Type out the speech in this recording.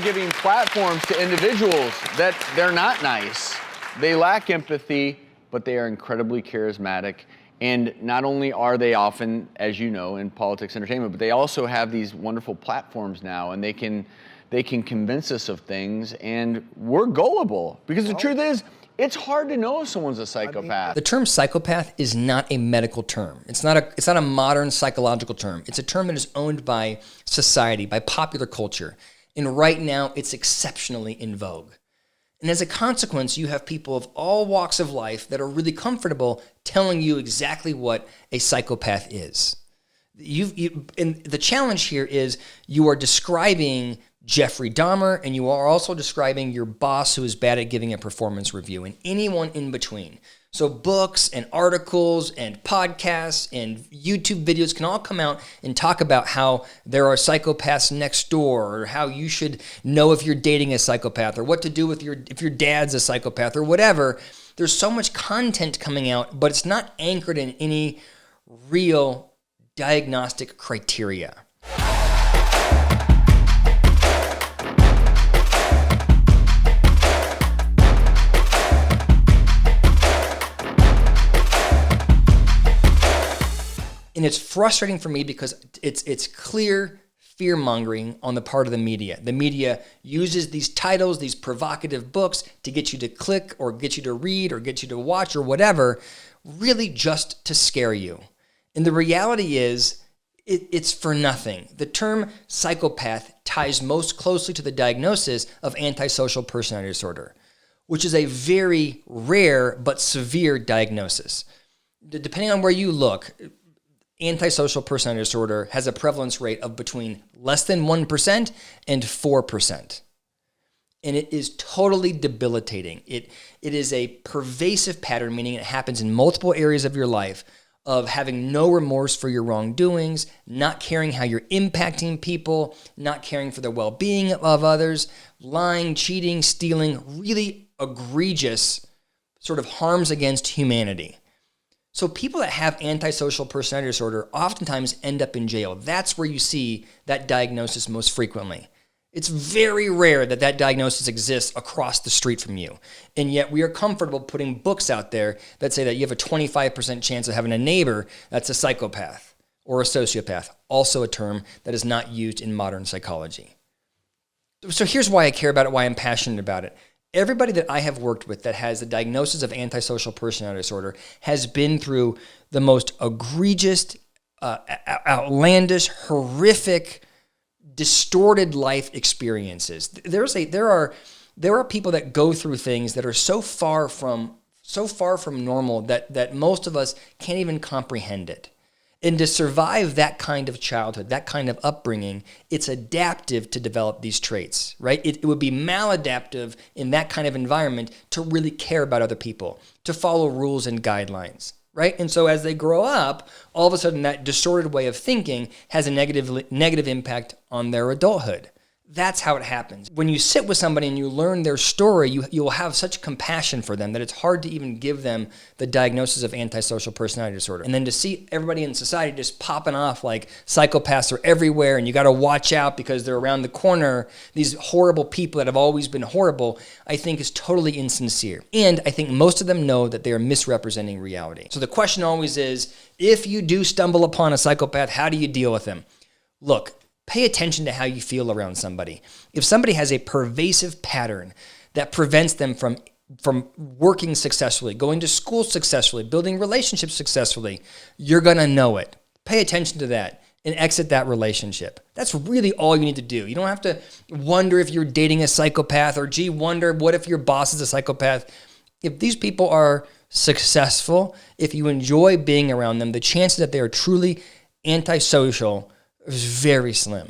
giving platforms to individuals that they're not nice. They lack empathy, but they are incredibly charismatic. And not only are they often, as you know, in politics, entertainment, but they also have these wonderful platforms now, and they can convince us of things, and we're gullible. Because the truth is, it's hard to know if someone's a psychopath. The term psychopath is not a medical term. It's not a modern psychological term. It's a term that is owned by society, by popular culture. And right now, it's exceptionally in vogue. And as a consequence, you have people of all walks of life that are really comfortable telling you exactly what a psychopath is. And the challenge here is you are describing Jeffrey Dahmer, and you are also describing your boss who is bad at giving a performance review, and anyone in between. So books and articles and podcasts and YouTube videos can all come out and talk about how there are psychopaths next door, or how you should know if you're dating a psychopath, or what to do if your dad's a psychopath, or whatever. There's so much content coming out, but it's not anchored in any real diagnostic criteria. And it's frustrating for me because it's clear fear-mongering on the part of the media. The media uses these titles, these provocative books, to get you to click or get you to read or get you to watch or whatever, really just to scare you. And the reality is, it's for nothing. The term psychopath ties most closely to the diagnosis of antisocial personality disorder, which is a very rare but severe diagnosis. Depending on where you look, antisocial personality disorder has a prevalence rate of between less than 1% and 4%. And it is totally debilitating. It is a pervasive pattern, meaning it happens in multiple areas of your life, of having no remorse for your wrongdoings, not caring how you're impacting people, not caring for the well-being of others, lying, cheating, stealing, really egregious sort of harms against humanity. So people that have antisocial personality disorder oftentimes end up in jail. That's where you see that diagnosis most frequently. It's very rare that that diagnosis exists across the street from you. And yet we are comfortable putting books out there that say that you have a 25% chance of having a neighbor that's a psychopath or a sociopath, also a term that is not used in modern psychology. So here's why I care about it, why I'm passionate about it. Everybody that I have worked with that has a diagnosis of antisocial personality disorder has been through the most egregious, outlandish, horrific, distorted life experiences. There are people that go through things that are so far from normal that most of us can't even comprehend it. And to survive that kind of childhood, that kind of upbringing, it's adaptive to develop these traits, right? It would be maladaptive in that kind of environment to really care about other people, to follow rules and guidelines, right? And so as they grow up, all of a sudden that distorted way of thinking has a negative impact on their adulthood. That's how it happens. When you sit with somebody and you learn their story, you will have such compassion for them that it's hard to even give them the diagnosis of antisocial personality disorder. And then to see everybody in society just popping off like psychopaths are everywhere and you got to watch out because they're around the corner, these horrible people that have always been horrible, I think is totally insincere. And I think most of them know that they are misrepresenting reality. So the question always is, if you do stumble upon a psychopath, how do you deal with them? Look, pay attention to how you feel around somebody. If somebody has a pervasive pattern that prevents them from working successfully, going to school successfully, building relationships successfully, you're going to know it. Pay attention to that and exit that relationship. That's really all you need to do. You don't have to wonder if you're dating a psychopath or, wonder what if your boss is a psychopath. If these people are successful, if you enjoy being around them, the chances that they are truly antisocial is very slim.